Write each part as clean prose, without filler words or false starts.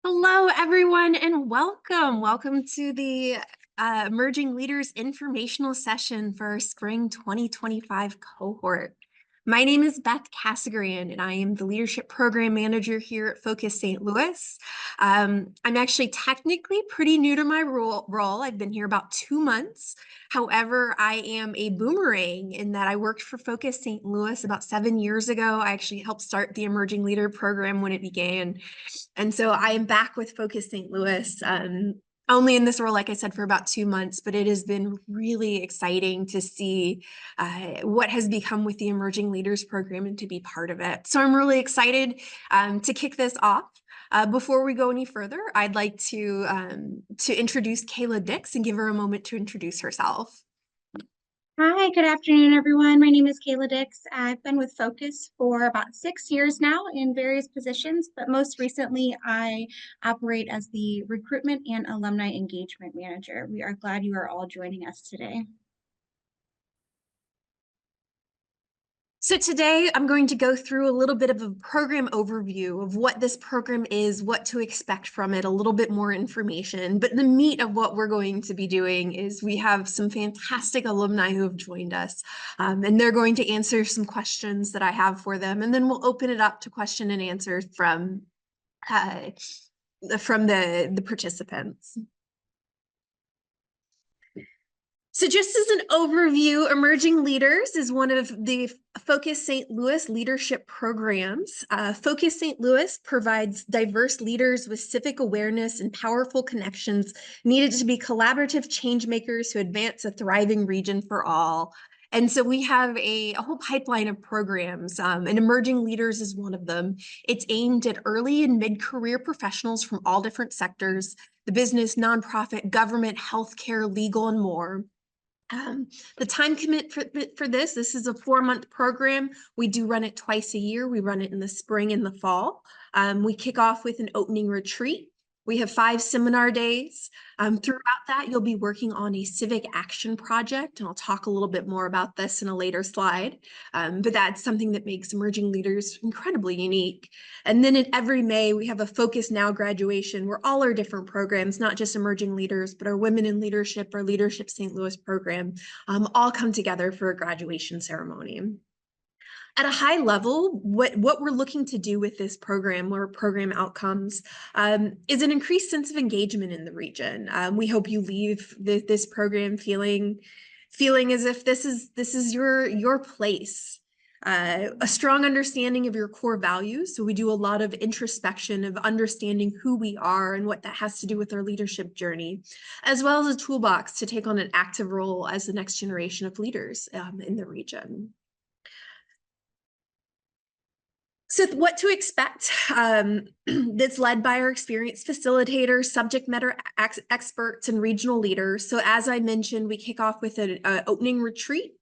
Hello, everyone, and welcome. Welcome to the Emerging Leaders Informational Session for our Spring 2025 cohort. My name is Beth Casagran, and I am the Leadership Program Manager here at Focus St. Louis. I'm actually technically pretty new to my role. I've been here about 2 months. However, I am a boomerang in that I worked for Focus St. Louis about 7 years ago. I actually helped start the Emerging Leader Program when it began. And so I am back with Focus St. Louis, only in this role, like I said, for about 2 months, but it has been really exciting to see what has become with the Emerging Leaders Program and to be part of it. So I'm really excited to kick this off. Before we go any further, I'd like to introduce Kayla Dix and give her a moment to introduce herself. Hi, good afternoon, everyone. My name is Kayla Dix. I've been with Focus for about 6 years now in various positions, but most recently I operate as the Recruitment and Alumni Engagement Manager. We are glad you are all joining us today. So today I'm going to go through a little bit of a program overview of what this program is, what to expect from it, a little bit more information. But the meat of what we're going to be doing is we have some fantastic alumni who have joined us, and they're going to answer some questions that I have for them. And then we'll open it up to question and answer from the participants. So just as an overview, Emerging Leaders is one of the Focus St. Louis leadership programs. Focus St. Louis provides diverse leaders with civic awareness and powerful connections needed to be collaborative change makers who advance a thriving region for all. And so we have a whole pipeline of programs, and Emerging Leaders is one of them. It's aimed at early and mid-career professionals from all different sectors, the business, nonprofit, government, healthcare, legal, and more. The time commitment for this is a 4-month program. We do run it twice a year. We run it in the spring and the fall. We kick off with an opening retreat. We have 5 seminar days. Throughout that, you'll be working on a civic action project, and I'll talk a little bit more about this in a later slide. But that's something that makes Emerging Leaders incredibly unique. And then in every May, we have a Focus Now graduation where all our different programs, not just Emerging Leaders, but our Women in Leadership, our Leadership St. Louis program, all come together for a graduation ceremony. At a high level, what we're looking to do with this program or program outcomes is an increased sense of engagement in the region. We hope you leave this program feeling as if this is your place. A strong understanding of your core values. So we do a lot of introspection of understanding who we are and what that has to do with our leadership journey, as well as a toolbox to take on an active role as the next generation of leaders in the region. So what to expect, that's led by our experienced facilitators, subject matter experts, and regional leaders. So as I mentioned, we kick off with an opening retreat.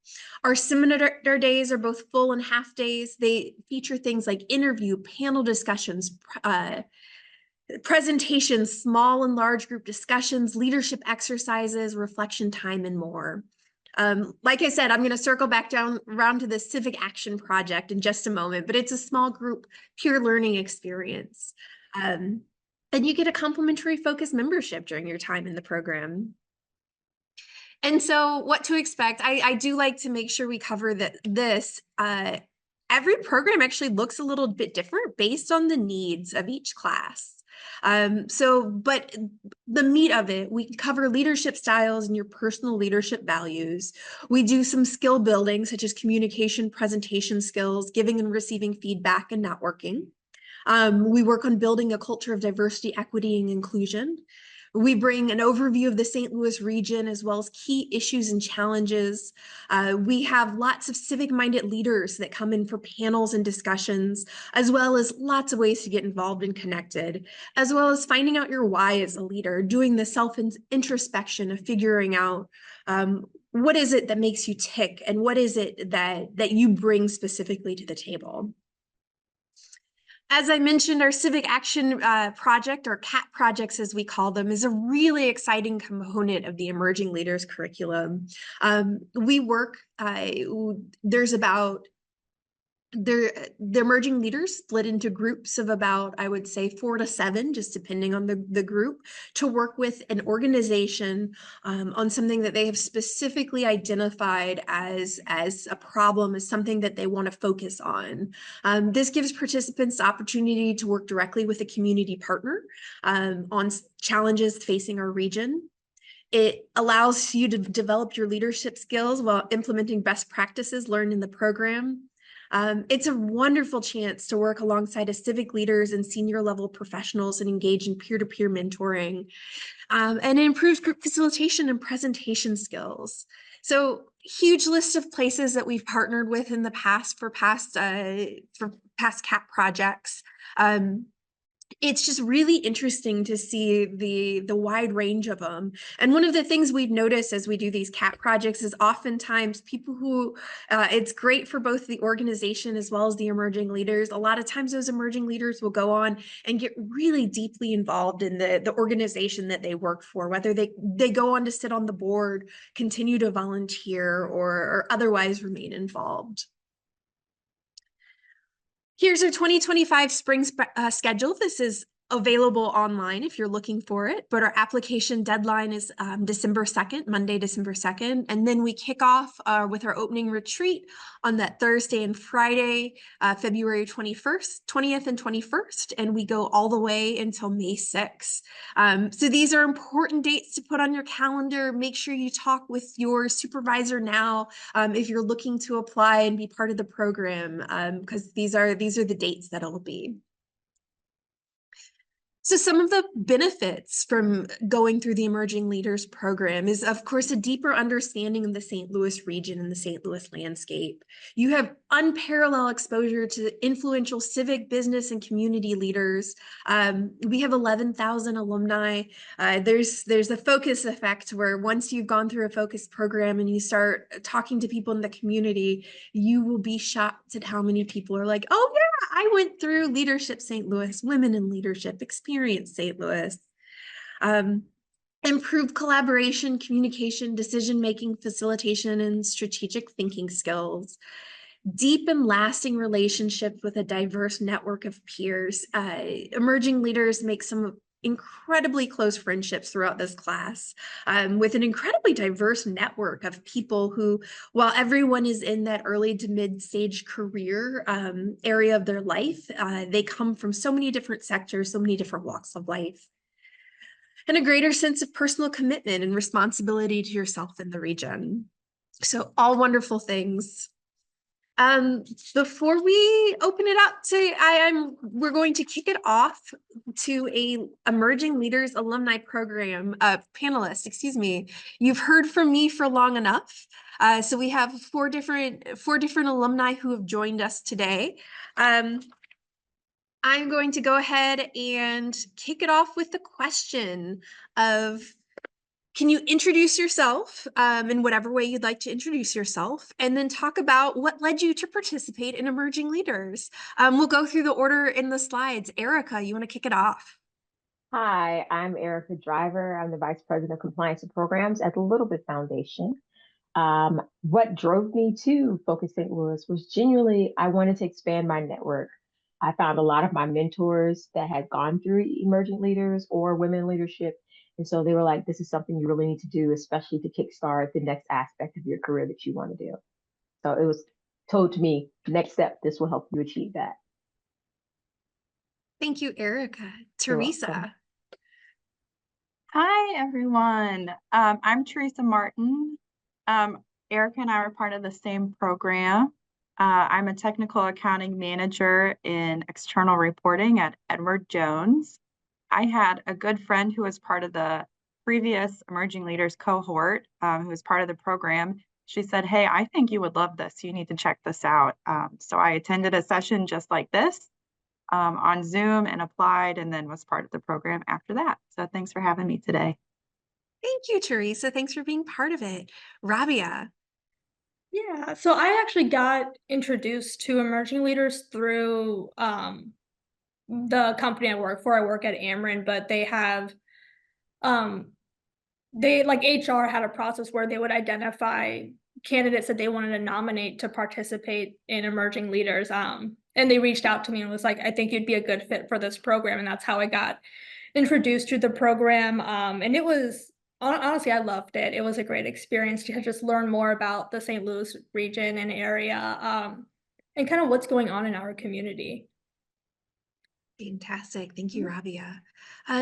Our seminar days are both full and half days. They feature things like interview, panel discussions, presentations, small and large group discussions, leadership exercises, reflection time, and more. Like I said, I'm going to circle back around to the Civic Action Project in just a moment, but it's a small group peer learning experience. And you get a complimentary Focus membership during your time in the program. And so what to expect, I do like to make sure we cover that every program actually looks a little bit different based on the needs of each class. But the meat of it, we cover leadership styles and your personal leadership values. We do some skill building, such as communication, presentation skills, giving and receiving feedback, and networking. We work on building a culture of diversity, equity, and inclusion. We bring an overview of the St. Louis region as well as key issues and challenges. We have lots of civic-minded leaders that come in for panels and discussions, as well as lots of ways to get involved and connected, as well as finding out your why as a leader, doing the self-introspection of figuring out what is it that makes you tick and what is it that you bring specifically to the table. As I mentioned, our Civic Action Project, or CAT projects as we call them, is a really exciting component of the Emerging Leaders curriculum. We work, there's about the emerging leaders split into groups of about, I would say, 4 to 7, just depending on the group, to work with an organization on something that they have specifically identified as a problem, as something that they want to focus on. This gives participants the opportunity to work directly with a community partner on challenges facing our region. It allows you to develop your leadership skills while implementing best practices learned in the program. It's a wonderful chance to work alongside a civic leaders and senior level professionals and engage in peer-to-peer mentoring, and it improves group facilitation and presentation skills. So huge list of places that we've partnered with in the past for past CAP projects. It's just really interesting to see the wide range of them. And one of the things we've noticed as we do these CAP projects is oftentimes people who, it's great for both the organization as well as the emerging leaders. A lot of times those emerging leaders will go on and get really deeply involved in the organization that they work for, whether they go on to sit on the board, continue to volunteer, or otherwise remain involved. Here's our 2025 spring schedule. This is available online if you're looking for it, but our application deadline is December 2nd, Monday, December 2nd. And then we kick off with our opening retreat on that Thursday and Friday, February 21st, 20th and 21st, and we go all the way until May 6th. So these are important dates to put on your calendar. Make sure you talk with your supervisor now if you're looking to apply and be part of the program, because these are the dates that it'll be. So some of the benefits from going through the Emerging Leaders Program is, of course, a deeper understanding of the St. Louis region and the St. Louis landscape. You have unparalleled exposure to influential civic, business, and community leaders. We have 11,000 alumni. There's a focus effect where once you've gone through a focus program and you start talking to people in the community, you will be shocked at how many people are like, oh yeah, I went through Leadership St. Louis, Women in Leadership, Experience St. Louis. Improved collaboration, communication, decision-making, facilitation, and strategic thinking skills. Deep and lasting relationships with a diverse network of peers. Emerging leaders make some incredibly close friendships throughout this class, with an incredibly diverse network of people who, while everyone is in that early to mid-stage career area of their life, they come from so many different sectors, so many different walks of life, and a greater sense of personal commitment and responsibility to yourself and the region. So all wonderful things. Before we open it up to, we're going to kick it off to a Emerging Leaders Alumni Program panelist, excuse me. You've heard from me for long enough. So we have four different alumni who have joined us today. I'm going to go ahead and kick it off with the question of, can you introduce yourself in whatever way you'd like to introduce yourself, and then talk about what led you to participate in Emerging Leaders? We'll go through the order in the slides. Erica, you want to kick it off? Hi, I'm Erica Driver. I'm the Vice President of Compliance and Programs at the Little Bit Foundation. What drove me to Focus St. Louis was genuinely, I wanted to expand my network. I found a lot of my mentors that had gone through Emerging Leaders or Women in Leadership. And so they were like, this is something you really need to do, especially to kickstart the next aspect of your career that you want to do. So it was told to me, next step, this will help you achieve that. Thank you, Erica. You're welcome. Teresa. Hi, everyone. I'm Teresa Martin. Erica and I are part of the same program. I'm a technical accounting manager in external reporting at Edward Jones. I had a good friend who was part of the previous Emerging Leaders cohort, who was part of the program. She said, hey, I think you would love this. You need to check this out. So I attended a session just like this on Zoom and applied, and then was part of the program after that. So thanks for having me today. Thank you, Teresa. Thanks for being part of it. Rabia. Yeah, so I actually got introduced to Emerging Leaders through the company I work for. I work at Ameren, but they have they like HR had a process where they would identify candidates that they wanted to nominate to participate in emerging leaders. And they reached out to me and was like, I think you'd be a good fit for this program. And that's how I got introduced to the program. And it was honestly, I loved it. It was a great experience to just learn more about the St. Louis region and area, and kind of what's going on in our community. Fantastic. Thank you, Rabia.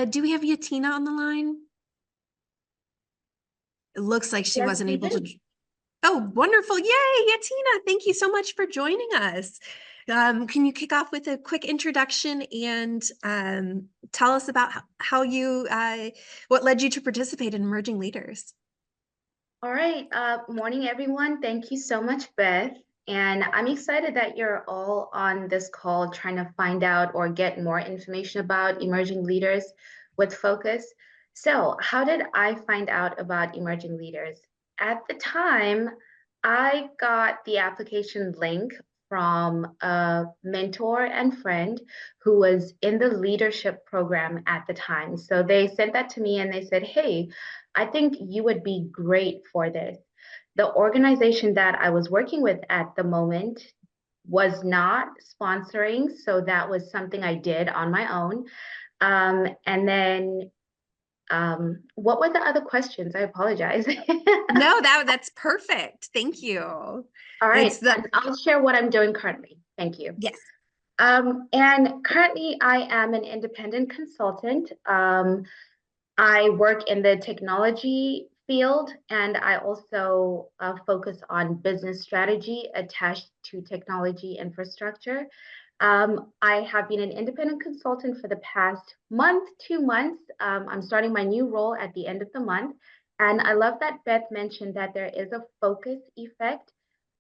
Do we have Yatina on the line? It looks like she Yes, wasn't we able do. to. Oh, wonderful. Yay, Yatina. Thank you so much for joining us. Can you kick off with a quick introduction and tell us about how you, what led you to participate in Emerging Leaders? All right. Morning, everyone. Thank you so much, Beth. And I'm excited that you're all on this call trying to find out or get more information about emerging leaders with focus. So, how did I find out about emerging leaders? At the time, I got the application link from a mentor and friend who was in the leadership program at the time. So they sent that to me and they said, hey, I think you would be great for this. The organization that I was working with at the moment was not sponsoring, so that was something I did on my own. And then, what were the other questions? I apologize. No, that's perfect. Thank you. All right, It's the, and I'll share what I'm doing currently. Thank you. yes. And currently, I am an independent consultant. I work in the technology field, and I also focus on business strategy attached to technology infrastructure. I have been an independent consultant for the past month, 2 months. I'm starting my new role at the end of the month. And I love that Beth mentioned that there is a focus effect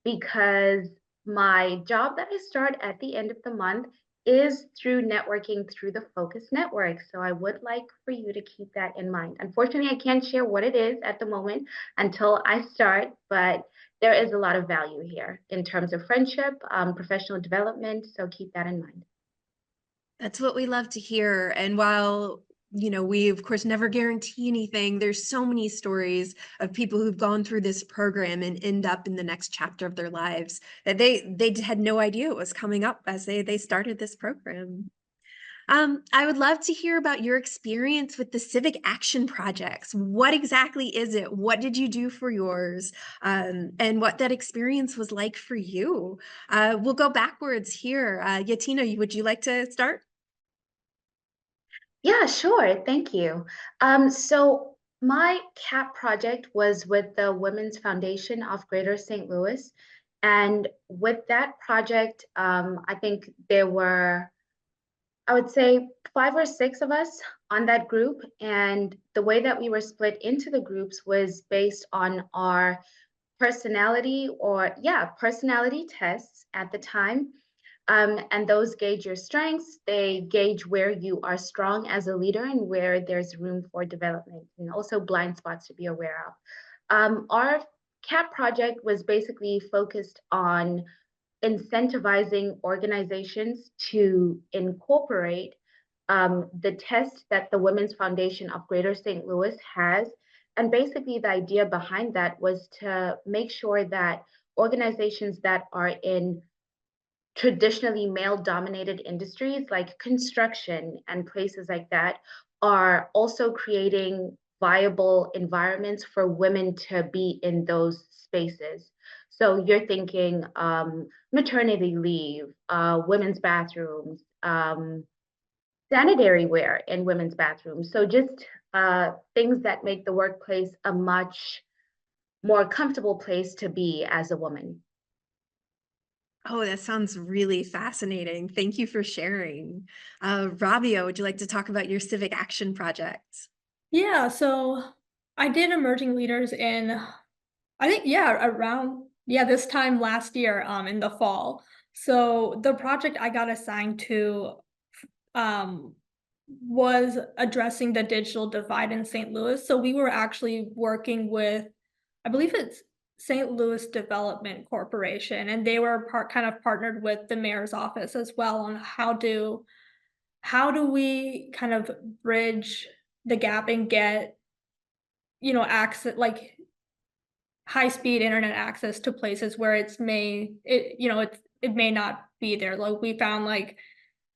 because my job that I start at the end of the month is through networking through the Focus Network. So I would like for you to keep that in mind. Unfortunately, I can't share what it is at the moment until I start, but there is a lot of value here in terms of friendship, professional development. So keep that in mind. That's what we love to hear. And while, we of course never guarantee anything, there's so many stories of people who've gone through this program and end up in the next chapter of their lives that they had no idea it was coming up as they started this program. I would love to hear about your experience with the Civic Action Projects. What exactly is it? What did you do for yours? And what that experience was like for you? We'll go backwards here. Yatina, would you like to start? Yeah, sure. Thank you. So my CAP project was with the Women's Foundation of Greater St. Louis. And with that project, I think there were, I would say, 5 or 6 of us on that group. And the way that we were split into the groups was based on our personality tests at the time. And those gauge your strengths. They gauge where you are strong as a leader and where there's room for development, and also blind spots to be aware of. Our CAP project was basically focused on incentivizing organizations to incorporate the test that the Women's Foundation of Greater St. Louis has. And basically, the idea behind that was to make sure that organizations that are in traditionally male-dominated industries like construction and places like that are also creating viable environments for women to be in those spaces. So you're thinking maternity leave, women's bathrooms, sanitary ware in women's bathrooms. So just things that make the workplace a much more comfortable place to be as a woman. Oh, that sounds really fascinating. Thank you for sharing. Rabia, would you like to talk about your Civic Action Project? Yeah, so I did emerging leaders in, I think, around, this time last year, in the fall. So the project I got assigned to, um, was addressing the digital divide in St. Louis. So we were actually working with, I believe it's St. Louis Development Corporation, and they were kind of partnered with the mayor's office as well on how do we kind of bridge the gap and get, access, like high-speed internet access to places where it may not be there. Like we found like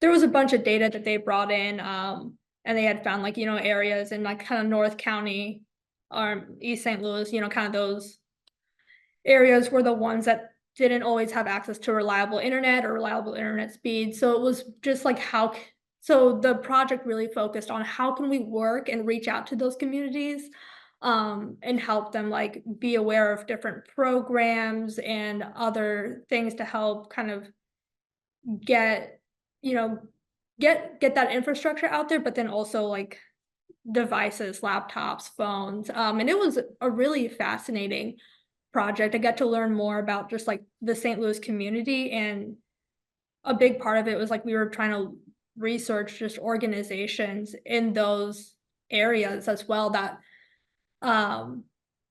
there was a bunch of data that they brought in, and they had found like, areas in like kind of North County or East St. Louis, kind of those areas were the ones that didn't always have access to reliable internet or reliable internet speed. So it was just like so the project really focused on how can we work and reach out to those communities, and help them like be aware of different programs and other things to help kind of get, you know, get that infrastructure out there, but then also like devices, laptops, phones. And it was a really fascinating project. I got to learn more about just like the St. Louis community, and a big part of it was like we were trying to research just organizations in those areas as well that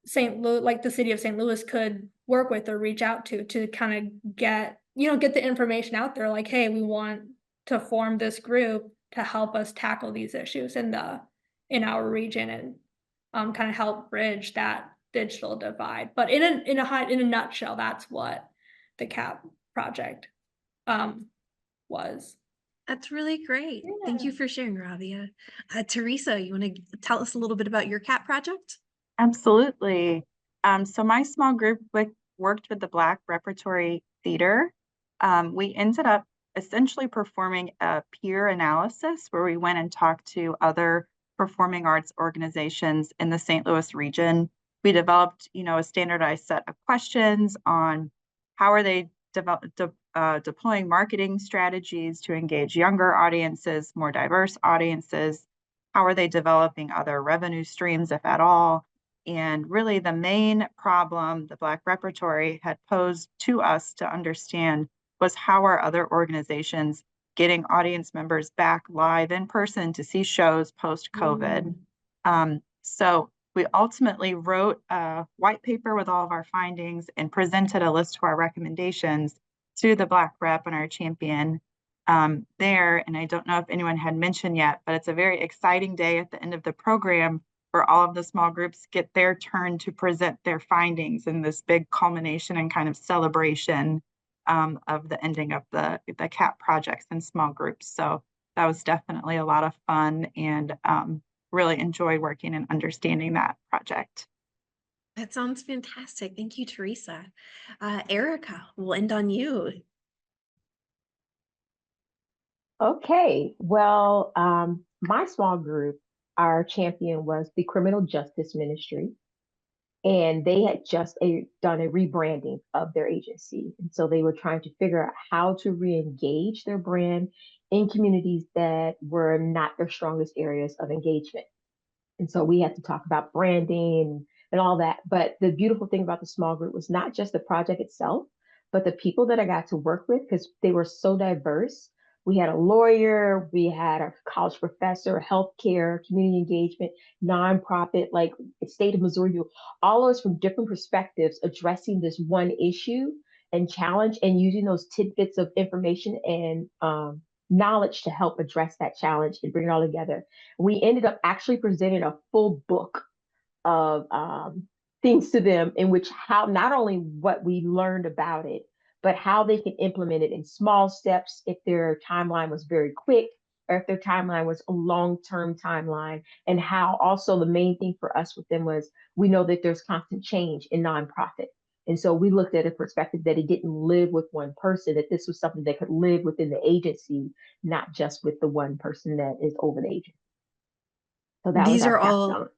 St. Louis, like the city of St. Louis, could work with or reach out to kind of get the information out there. Like, hey, we want to form this group to help us tackle these issues in our region, and kind of help bridge that digital divide. But in a nutshell, that's what the CAP project was. That's really great. Thank Yeah. you for sharing, Rabia. Teresa, you want to tell us a little bit about your CAP project? Absolutely. So my small group worked with the Black Repertory Theater. We ended up essentially performing a peer analysis where we went and talked to other performing arts organizations in the St. Louis region. We developed, a standardized set of questions on how are they deploying marketing strategies to engage younger audiences, more diverse audiences. How are they developing other revenue streams, if at all? And really the main problem the Black Repertory had posed to us to understand was how are other organizations getting audience members back live in person to see shows post-COVID. So we ultimately wrote a white paper with all of our findings and presented a list of our recommendations to the Black Rep and our champion there. And I don't know if anyone had mentioned yet, but it's a very exciting day at the end of the program where all of the small groups get their turn to present their findings in this big culmination and kind of celebration of the ending of the CAP projects in small groups. So that was definitely a lot of fun, and really enjoy working and understanding that project. That sounds fantastic. Thank you, Teresa. Erica, we'll end on you. Okay, well, my small group, our champion was the Criminal Justice Ministry, and they had just done a rebranding of their agency. And so they were trying to figure out how to re-engage their brand in communities that were not their strongest areas of engagement. And so we had to talk about branding and all that. But the beautiful thing about the small group was not just the project itself, but the people that I got to work with, because they were so diverse. We had a lawyer, we had a college professor, healthcare, community engagement, nonprofit, like state of Missouri, all of us from different perspectives addressing this one issue and challenge, and using those tidbits of information and knowledge to help address that challenge and bring it all together. We ended up actually presenting a full book of things to them, in which how not only what we learned about it, but how they can implement it in small steps if their timeline was very quick or if their timeline was a long-term timeline, and how also the main thing for us with them was we know that there's constant change in nonprofit. And so we looked at a perspective that it didn't live with one person, that this was something that could live within the agency, not just with the one person that is over the agency. So that was These our are all capstone.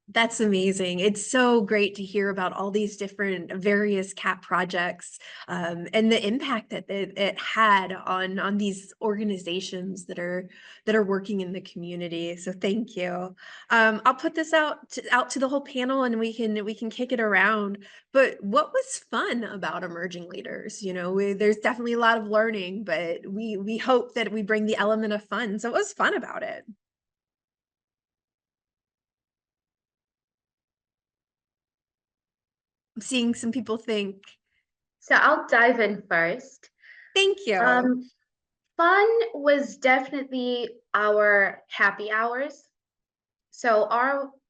That's amazing. It's so great to hear about all these different various CAP projects, and the impact that it had on these organizations that are working in the community. So thank you. I'll put this out to the whole panel, and we can kick it around. But what was fun about emerging leaders? There's definitely a lot of learning, but we hope that we bring the element of fun. So what was fun about it? I'm seeing some people think. So I'll dive in first. Thank you. Fun was definitely our happy hours. So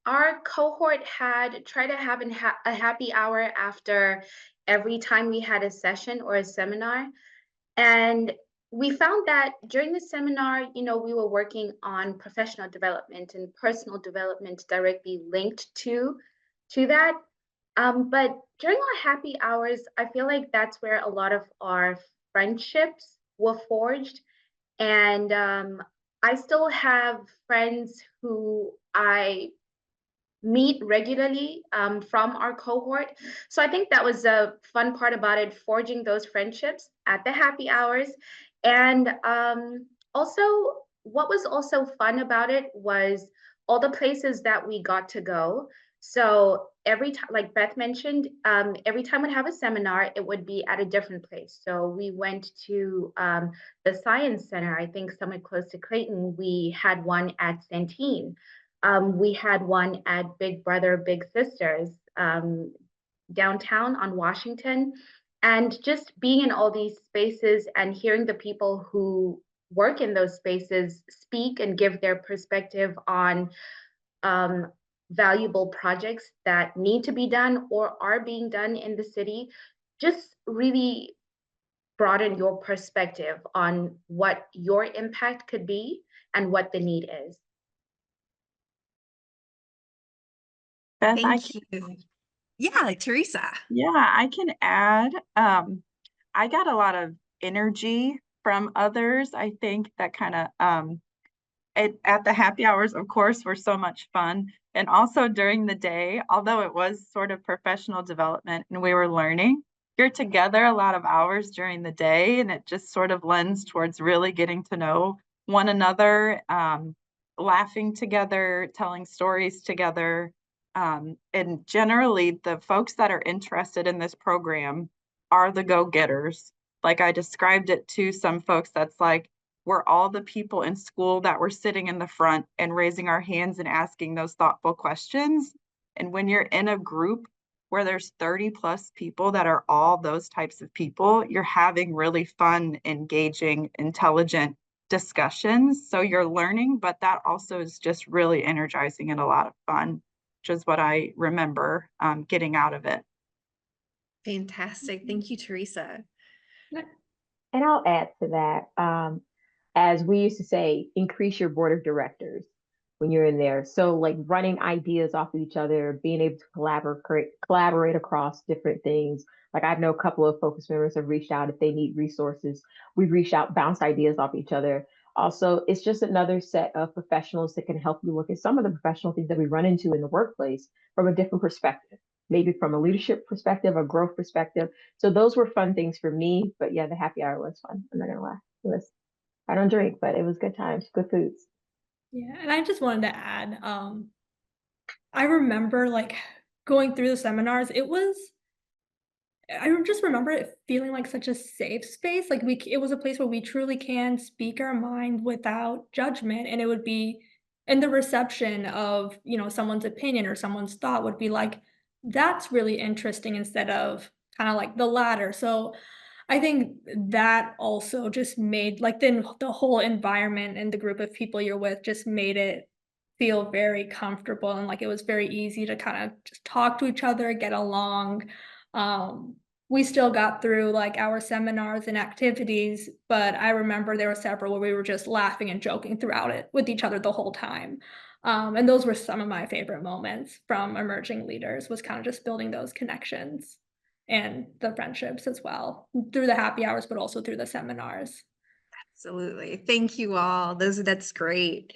our cohort had tried to have a happy hour after every time we had a session or a seminar. And we found that during the seminar, we were working on professional development and personal development directly linked to that. But during our happy hours, I feel like that's where a lot of our friendships were forged. And I still have friends who I meet regularly from our cohort. So I think that was a fun part about it, forging those friendships at the happy hours. And also, what was also fun about it was all the places that we got to go. So every time, like Beth mentioned, every time we'd have a seminar, it would be at a different place. So we went to the Science Center, I think somewhere close to Clayton. We had one at Centene. We had one at Big Brother, Big Sisters downtown on Washington. And just being in all these spaces and hearing the people who work in those spaces speak and give their perspective on valuable projects that need to be done or are being done in the city just really broaden your perspective on what your impact could be and what the need is. Beth, Thank you. Yeah, Teresa. Yeah, I can add. I got a lot of energy from others. I think that kind of at the happy hours, of course, were so much fun. And also during the day, although it was sort of professional development and we were learning, you're together a lot of hours during the day, and it just sort of lends towards really getting to know one another, laughing together, telling stories together. And generally, the folks that are interested in this program are the go-getters. Like I described it to some folks, that's like, we're all the people in school that were sitting in the front and raising our hands and asking those thoughtful questions. And when you're in a group where there's 30 plus people that are all those types of people, you're having really fun, engaging, intelligent discussions. So you're learning, but that also is just really energizing and a lot of fun, which is what I remember getting out of it. Fantastic. Thank you, Teresa. And I'll add to that. As we used to say, increase your board of directors when you're in there. So like running ideas off of each other, being able to collaborate across different things. Like I know a couple of focus members have reached out if they need resources. We've reached out, bounced ideas off each other. Also, it's just another set of professionals that can help you look at some of the professional things that we run into in the workplace from a different perspective, maybe from a leadership perspective, a growth perspective. So those were fun things for me. But yeah, the happy hour was fun. I'm not gonna lie. I don't drink, but it was good times, good foods. Yeah, and I just wanted to add, I remember like going through the seminars, I just remember it feeling like such a safe space. Like it was a place where we truly can speak our mind without judgment. And it would be, and the reception of, someone's opinion or someone's thought would be like, that's really interesting instead of kind of like the latter. So I think that also just made like the whole environment and the group of people you're with just made it feel very comfortable, and like it was very easy to kind of just talk to each other, get along. We still got through like our seminars and activities, but I remember there were several where we were just laughing and joking throughout it with each other the whole time. And those were some of my favorite moments from emerging leaders, was kind of just building those connections and the friendships as well through the happy hours, but also through the seminars. Absolutely. Thank you all. That's great.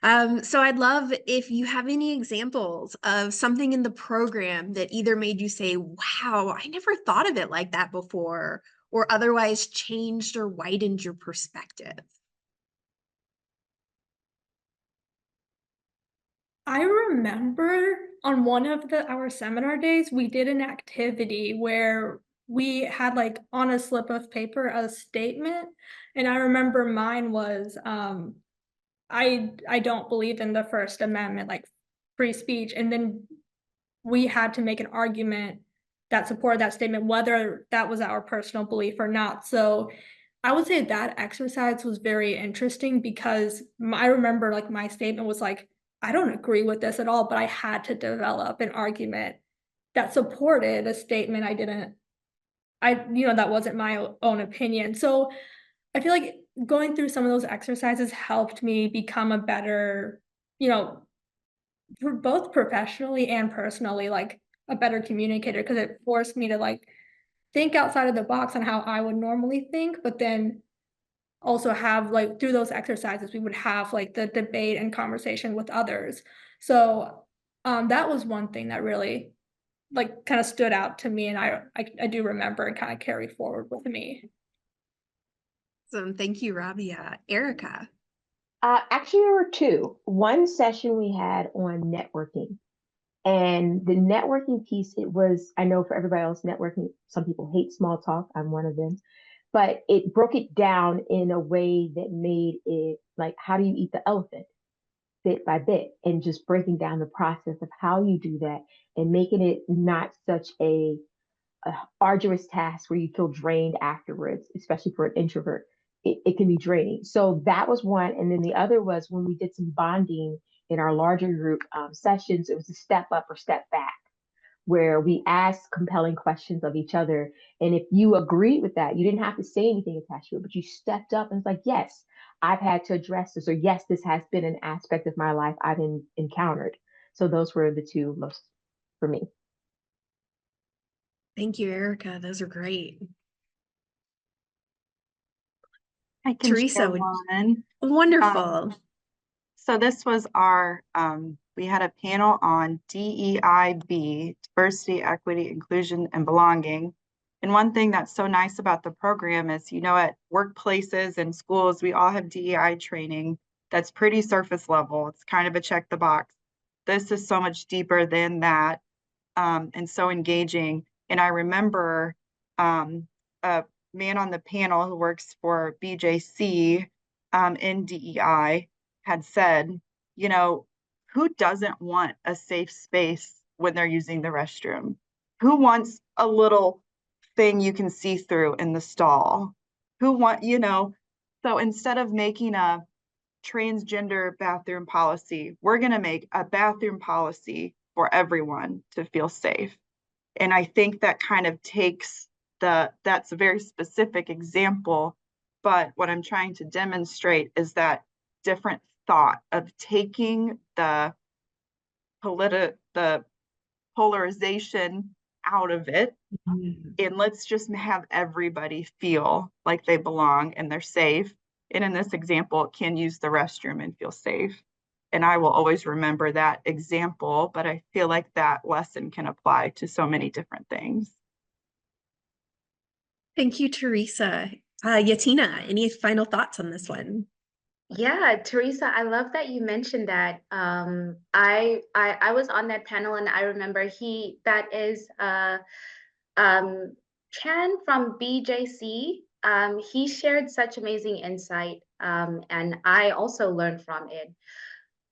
So I'd love if you have any examples of something in the program that either made you say, wow, I never thought of it like that before, or otherwise changed or widened your perspective. I remember on one of our seminar days, we did an activity where we had like on a slip of paper a statement, and I remember mine was I don't believe in the First Amendment, like free speech. And then we had to make an argument that supported that statement, whether that was our personal belief or not. So I would say that exercise was very interesting because I remember like my statement was like, I don't agree with this at all, but I had to develop an argument that supported a statement that wasn't my own opinion. So I feel like going through some of those exercises helped me become a better, you know, for both professionally and personally, like a better communicator because it forced me to like think outside of the box on how I would normally think, but then also have like through those exercises, we would have like the debate and conversation with others. So that was one thing that really like kind of stood out to me and I do remember and kind of carry forward with me. So thank you, Rabia. Erica. Actually, there were two. One session we had on networking. And the networking piece, it was, I know for everybody else, networking, some people hate small talk. I'm one of them. But it broke it down in a way that made it like, how do you eat the elephant bit by bit? And just breaking down the process of how you do that and making it not such a arduous task where you feel drained afterwards, especially for an introvert. It can be draining. So that was one. And then the other was when we did some bonding in our larger group sessions, it was a step up or step back where we asked compelling questions of each other. And if you agreed with that, you didn't have to say anything attached to it, but you stepped up and it's like, yes, I've had to address this, or yes, this has been an aspect of my life I've encountered. So those were the two most for me. Thank you, Erica. Those are great. I can Teresa, share one. wonderful. So this was we had a panel on DEIB, diversity, equity, inclusion, and belonging. And one thing that's so nice about the program is, at workplaces and schools, we all have DEI training that's pretty surface level. It's kind of a check the box. This is so much deeper than that, and so engaging. And I remember a man on the panel who works for BJC in DEI had said, who doesn't want a safe space when they're using the restroom? Who wants a little thing you can see through in the stall? So instead of making a transgender bathroom policy, we're going to make a bathroom policy for everyone to feel safe. And I think that kind of takes that's a very specific example, but what I'm trying to demonstrate is that different thought of taking the polarization out of it, and let's just have everybody feel like they belong and they're safe. And in this example, can use the restroom and feel safe. And I will always remember that example, but I feel like that lesson can apply to so many different things. Thank you, Teresa. Yatina, any final thoughts on this one? Yeah, Teresa, I love that you mentioned that. I was on that panel and I remember that is Chan from BJC. He shared such amazing insight, and I also learned from it.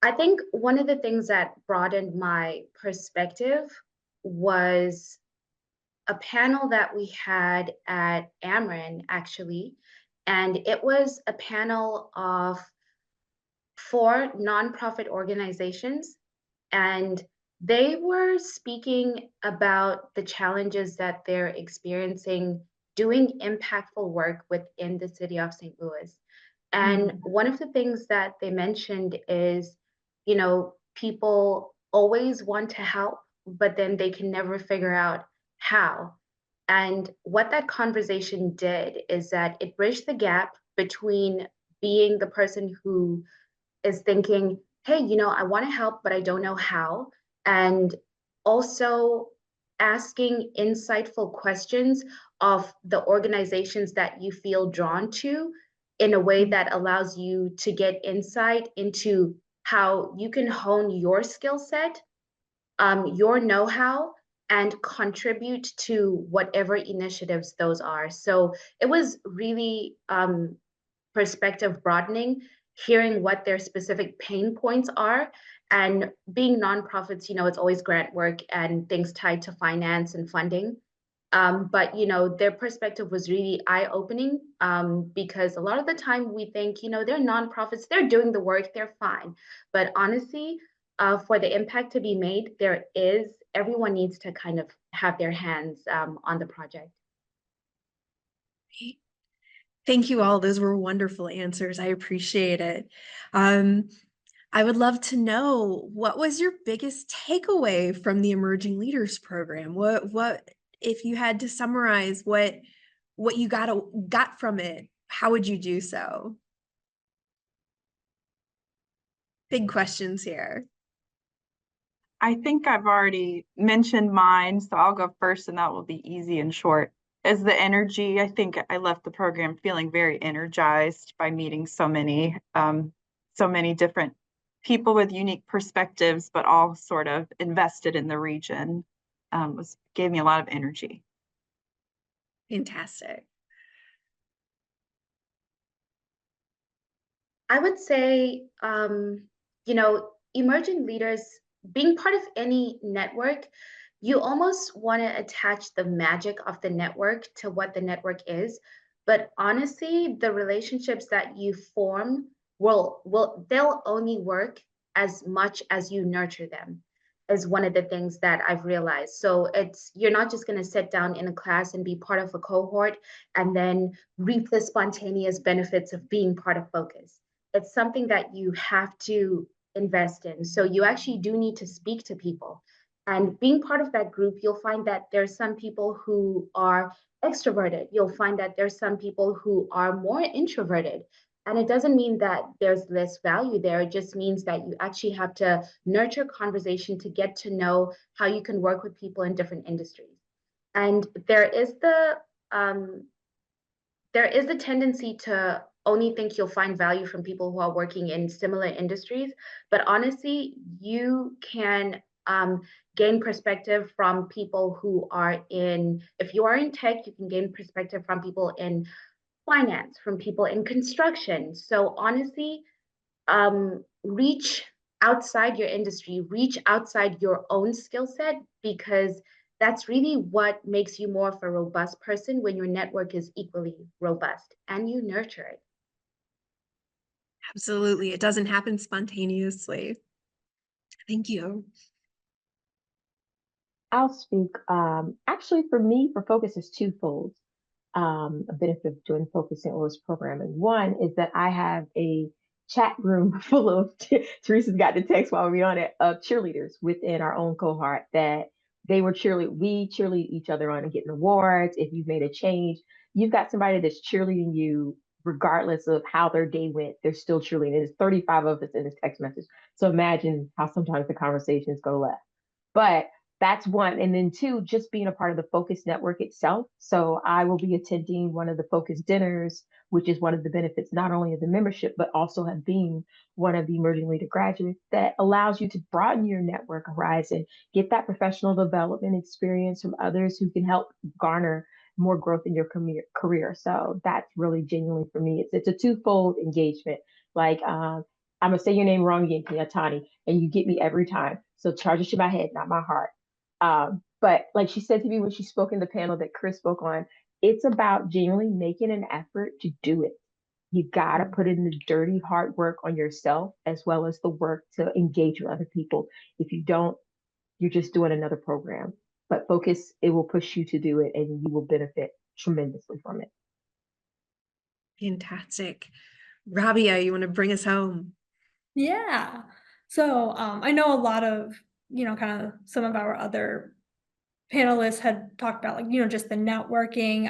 I think one of the things that broadened my perspective was a panel that we had at Ameren, actually, and it was a panel of 4 nonprofit organizations, and they were speaking about the challenges that they're experiencing doing impactful work within the city of St. Louis. And one of the things that they mentioned is, people always want to help, but then they can never figure out how. And what that conversation did is that it bridged the gap between being the person who is thinking, hey, I want to help, but I don't know how. And also asking insightful questions of the organizations that you feel drawn to in a way that allows you to get insight into how you can hone your skill set, your know-how, and contribute to whatever initiatives those are. So it was really perspective broadening, hearing what their specific pain points are. And being nonprofits, it's always grant work and things tied to finance and funding. But their perspective was really eye-opening, because a lot of the time we think, they're nonprofits, they're doing the work, they're fine. But honestly, for the impact to be made, everyone needs to kind of have their hands on the project. Thank you all. Those were wonderful answers. I appreciate it. I would love to know, what was your biggest takeaway from the Emerging Leaders Program? What if you had to summarize what you got from it, how would you do so? Big questions here. I think I've already mentioned mine, so I'll go first and that will be easy and short. As the energy, I think I left the program feeling very energized by meeting so many different people with unique perspectives, but all sort of invested in the region. Gave me a lot of energy. Fantastic. I would say, emerging leaders, being part of any network, you almost want to attach the magic of the network to what the network is. But honestly, the relationships that you form they'll only work as much as you nurture them, is one of the things that I've realized. So you're not just going to sit down in a class and be part of a cohort and then reap the spontaneous benefits of being part of Focus. It's something that you have to invest in. So you actually do need to speak to people. And being part of that group, you'll find that there's some people who are extroverted. You'll find that there's some people who are more introverted. And it doesn't mean that there's less value there. It just means that you actually have to nurture conversation to get to know how you can work with people in different industries. And there is the tendency to only think you'll find value from people who are working in similar industries. But honestly, you can gain perspective from people who are if you are in tech, you can gain perspective from people in finance, from people in construction. So honestly, reach outside your industry, reach outside your own skill set, because that's really what makes you more of a robust person when your network is equally robust and you nurture it. Absolutely. It doesn't happen spontaneously. Thank you. I'll speak. Actually, for me, for Focus is twofold. A benefit of doing Focus St. Louis programming. One is that I have a chat room full of, Teresa's got the text while we're on it, of cheerleaders within our own cohort that we cheerlead each other on and getting awards. If you've made a change, you've got somebody that's cheerleading you regardless of how their day went. They're still cheerleading. There's 35 of us in this text message. So imagine how sometimes the conversations go left. But that's one. And then two, just being a part of the Focus Network itself. So I will be attending one of the Focus dinners, which is one of the benefits, not only of the membership, but also of being one of the emerging leader graduates, that allows you to broaden your network horizon, get that professional development experience from others who can help garner more growth in your career. So that's really genuinely for me. It's a twofold engagement. Like, I'm gonna say your name wrong again, Kiatani, and you get me every time. So charge it to my head, not my heart. But like she said to me when she spoke in the panel that Chris spoke on, it's about genuinely making an effort to do it. You gotta put in the dirty hard work on yourself as well as the work to engage with other people. If you don't, you're just doing another program. But Focus, it will push you to do it and you will benefit tremendously from it. Fantastic. Rabia, you want to bring us home? Yeah. So I know a lot of, kind of some of our other panelists had talked about, like, just the networking.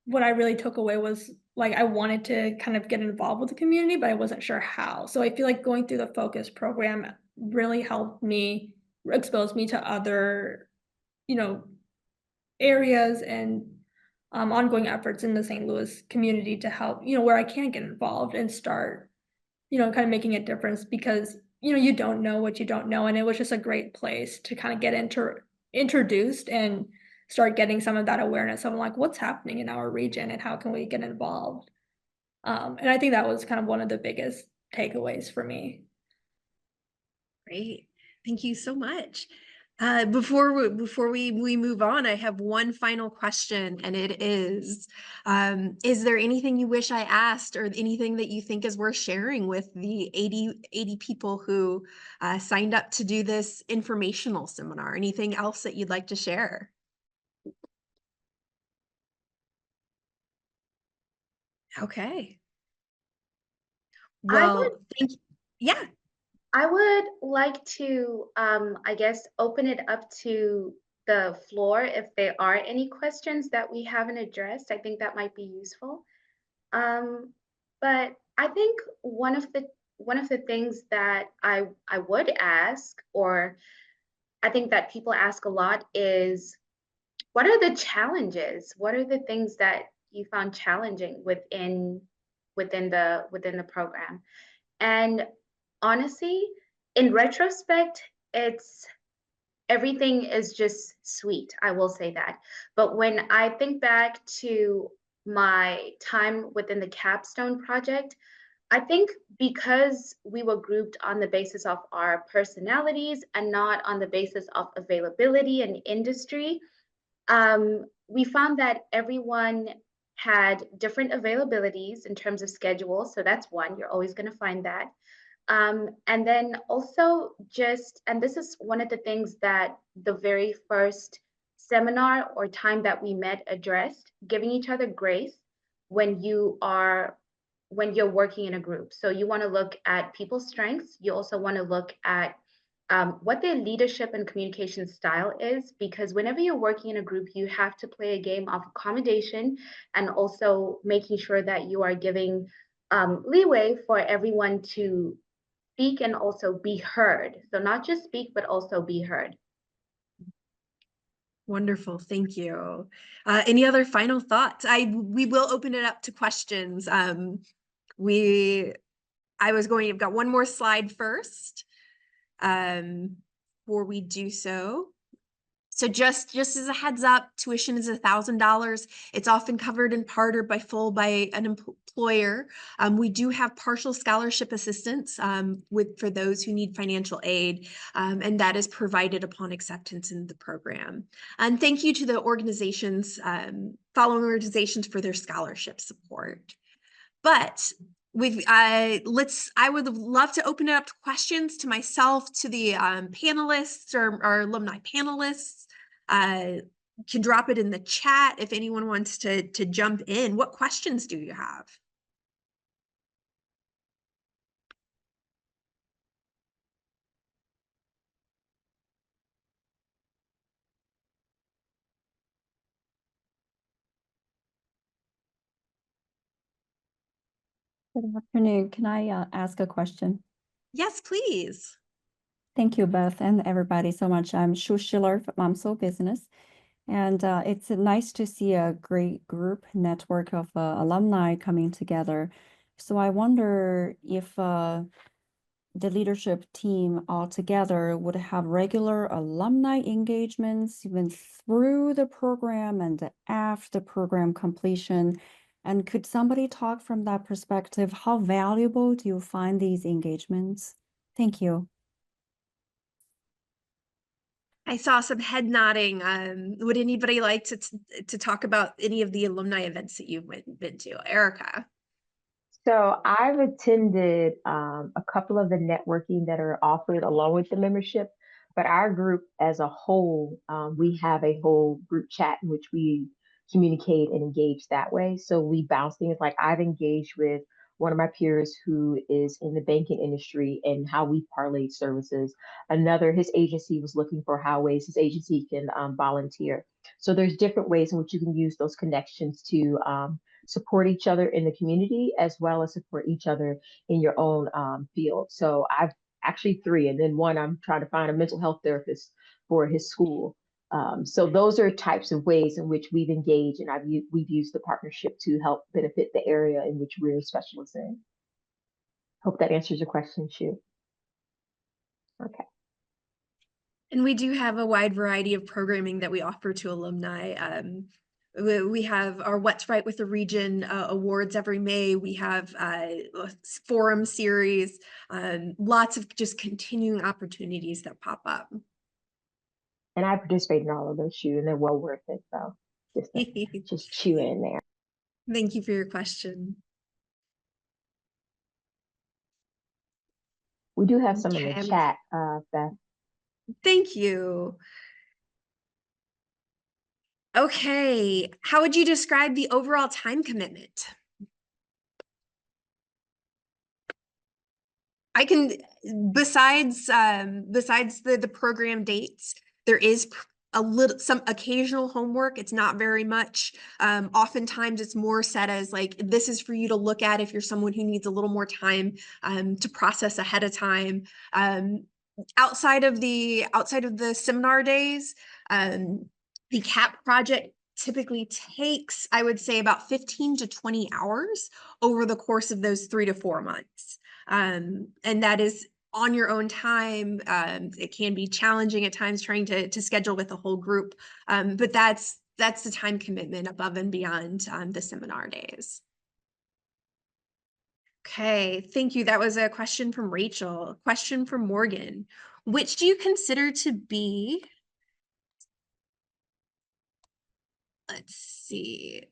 What I really took away was, like, I wanted to kind of get involved with the community, but I wasn't sure how. So I feel like going through the Focus program really helped me expose me to other, you know, areas and ongoing efforts in the St. Louis community to help, where I can get involved and start, kind of making a difference, because, you don't know what you don't know. And it was just a great place to kind of get introduced and start getting some of that awareness of, like, what's happening in our region and how can we get involved. And I think that was kind of one of the biggest takeaways for me. Great. Thank you so much. Before we move on, I have one final question, and it is there anything you wish I asked or anything that you think is worth sharing with the 80 people who signed up to do this informational seminar? Anything else that you'd like to share? Okay. Well, thank you. Yeah. I would like to, I guess, open it up to the floor if there are any questions that we haven't addressed. I think that might be useful. But I think one of the things that I would ask, or I think that people ask a lot, is what are the challenges? What are the things that you found challenging within the program? And honestly, in retrospect, it's everything is just sweet. I will say that. But when I think back to my time within the capstone project, I think because we were grouped on the basis of our personalities and not on the basis of availability and industry, we found that everyone had different availabilities in terms of schedule. So that's one, you're always going to find that. And then also just, and this is one of the things that the very first seminar or time that we met addressed, giving each other grace when you're working in a group. So you want to look at people's strengths. You also want to look at what their leadership and communication style is, because whenever you're working in a group, you have to play a game of accommodation and also making sure that you are giving leeway for everyone to speak and also be heard. So not just speak, but also be heard. Wonderful. Thank you. Any other final thoughts? We will open it up to questions. I've got one more slide first before we do so. So just as a heads up, tuition is $1,000. It's often covered in part or by an employer. We do have partial scholarship assistance for those who need financial aid, and that is provided upon acceptance in the program. And thank you to the organizations, following organizations, for their scholarship support. But I would love to open it up to questions to myself, to the panelists or our alumni panelists. Can drop it in the chat if anyone wants to jump in. What questions do you have? Good afternoon. Can I ask a question? Yes, please. Thank you, Beth, and everybody so much. I'm Shu Schiller from Mamso Business, and it's nice to see a great group network of alumni coming together. So I wonder if the leadership team altogether would have regular alumni engagements even through the program and after program completion. And could somebody talk from that perspective? How valuable do you find these engagements? Thank you. I saw some head nodding. Would anybody like to talk about any of the alumni events that you've been to? Erica. So I've attended a couple of the networking that are offered along with the membership, but our group as a whole, we have a whole group chat in which we communicate and engage that way. So we bounce things, like I've engaged with one of my peers who is in the banking industry and how we parlayed services. Another, his agency was looking for how ways his agency can volunteer. So there's different ways in which you can use those connections to support each other in the community, as well as support each other in your own field. So I've actually three, and then one, I'm trying to find a mental health therapist for his school. So those are types of ways in which we've engaged, and we've used the partnership to help benefit the area in which we're specialists in. Hope that answers your question, Shu. Okay. And we do have a wide variety of programming that we offer to alumni. We have our What's Right with the Region awards every May. We have a forum series, lots of just continuing opportunities that pop up. And I participate in all of those shoes, and they're well worth it. So just chew in there. Thank you for your question. We do have some in Okay. the chat, Beth. Thank you. Okay, how would you describe the overall time commitment? I can, besides the program dates, there is some occasional homework. It's not very much. Oftentimes it's more set as like, this is for you to look at if you're someone who needs a little more time to process ahead of time. Outside of the seminar days, the CAP project typically takes, I would say, about 15 to 20 hours over the course of those 3 to 4 months. And that is on your own time. It can be challenging at times trying to schedule with the whole group, but that's the time commitment above and beyond the seminar days. Okay, thank you. That was a question from Rachel. A question from Morgan. Which do you consider to be, let's see,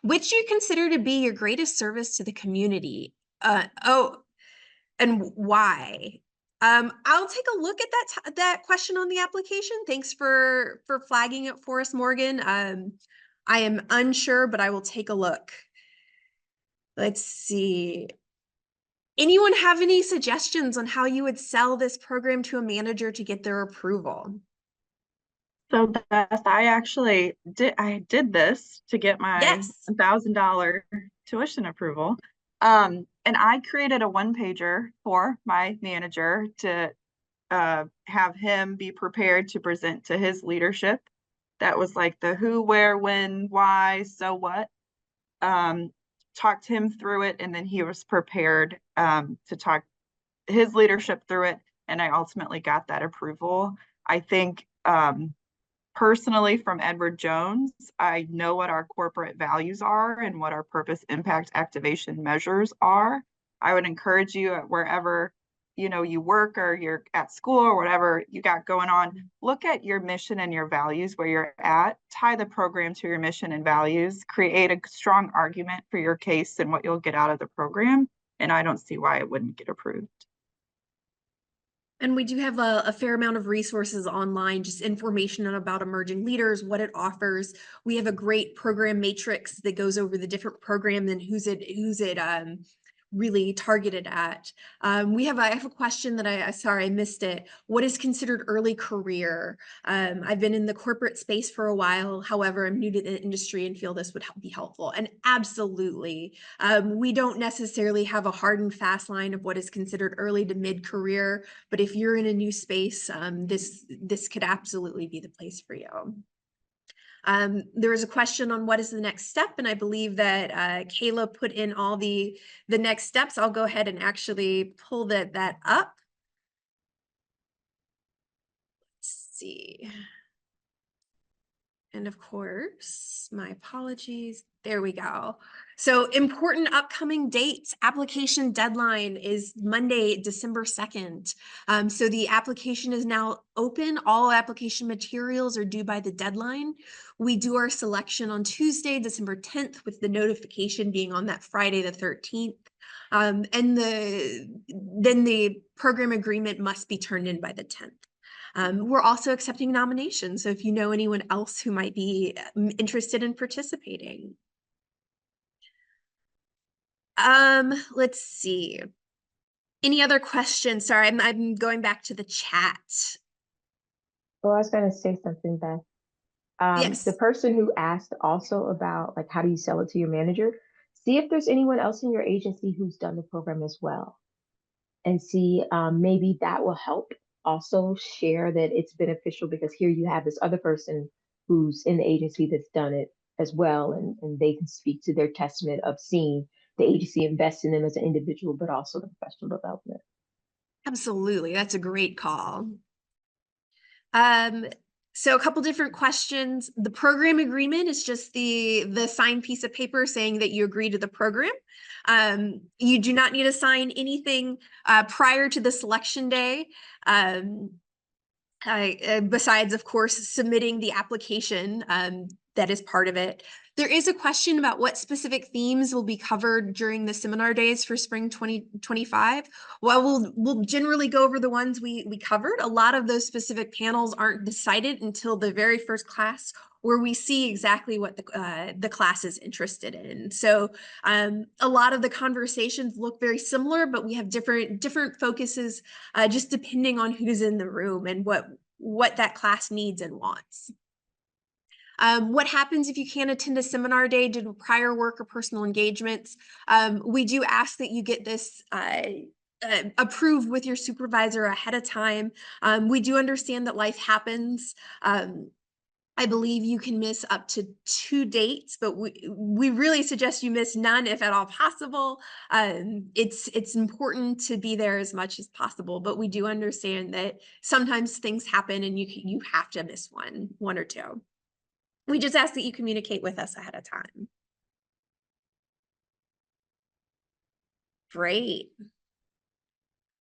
which do you consider to be your greatest service to the community? And why? I'll take a look at that question on the application. Thanks for flagging it for us, Morgan. I am unsure, but I will take a look. Let's see. Anyone have any suggestions on how you would sell this program to a manager to get their approval? So Beth, I did this to get my Yes. $1,000 tuition approval. And I created a one-pager for my manager to have him be prepared to present to his leadership. That was like the who, where, when, why, so what. Talked him through it, and then he was prepared to talk his leadership through it, and I ultimately got that approval. I think personally from Edward Jones, I know what our corporate values are and what our purpose impact activation measures are. I would encourage you at wherever you work or you're at school or whatever you got going on, look at your mission and your values where you're at, tie the program to your mission and values, create a strong argument for your case and what you'll get out of the program. And I don't see why it wouldn't get approved. And we do have a fair amount of resources online, just information about emerging leaders, what it offers. We have a great program matrix that goes over the different programs and who's it really targeted at. I have a question that sorry, I missed it. What is considered early career? I've been in the corporate space for a while. However, I'm new to the industry and feel this would be helpful. And absolutely, we don't necessarily have a hard and fast line of what is considered early to mid-career, but if you're in a new space, this could absolutely be the place for you. There was a question on what is the next step, and I believe that Kayla put in all the next steps. I'll go ahead and actually pull that up. Let's see. And of course, my apologies. There we go. So important upcoming dates. Application deadline is Monday, December 2nd. So the application is now open. All application materials are due by the deadline. We do our selection on Tuesday, December 10th, with the notification being on that Friday, the 13th. And then the program agreement must be turned in by the 10th. We're also accepting nominations. So if you know anyone else who might be interested in participating. Let's see. Any other questions? Sorry, I'm going back to the chat. Well, I was going to say something, Beth. Yes. The person who asked also about like, how do you sell it to your manager? See if there's anyone else in your agency who's done the program as well. And see, maybe that will help also share that it's beneficial, because here you have this other person who's in the agency that's done it as well. And they can speak to their testament of seeing the agency invest in them as an individual, but also the professional development. Absolutely. That's a great call. So a couple different questions. The program agreement is just the signed piece of paper saying that you agree to the program. You do not need to sign anything prior to the selection day. besides, of course, submitting the application that is part of it. There is a question about what specific themes will be covered during the seminar days for spring 2025. Well, we'll generally go over the ones we covered. A lot of those specific panels aren't decided until the very first class, where we see exactly what the class is interested in. So a lot of the conversations look very similar, but we have different focuses just depending on who's in the room and what that class needs and wants. What happens if you can't attend a seminar day due to prior work or personal engagements? We do ask that you get this approved with your supervisor ahead of time. We do understand that life happens. I believe you can miss up to 2 dates, but we really suggest you miss none if at all possible. It's important to be there as much as possible, but we do understand that sometimes things happen and you have to miss one or two. We just ask that you communicate with us ahead of time. Great.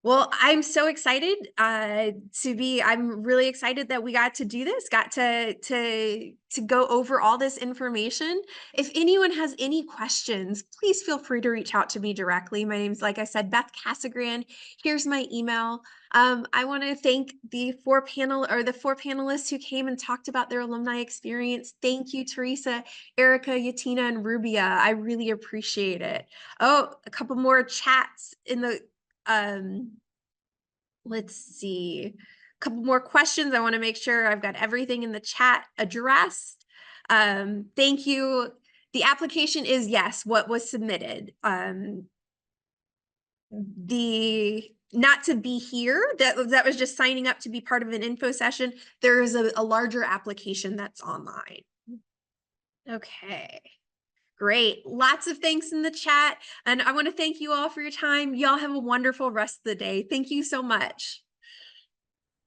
Well, I'm so excited I'm really excited that we got to do this, got to go over all this information. If anyone has any questions, please feel free to reach out to me directly. My name's, like I said, Beth Casagran. Here's my email. I want to thank the four panelists who came and talked about their alumni experience. Thank you, Teresa, Erica, Yatina, and Rubia. I really appreciate it. Oh, a couple more chats in the let's see, a couple more questions. I want to make sure I've got everything in the chat addressed. Thank you. The application is, yes, what was submitted. The not to be here, that was just signing up to be part of an info session. There is a larger application that's online. Okay. Great. Lots of thanks in the chat. And I want to thank you all for your time. Y'all have a wonderful rest of the day. Thank you so much.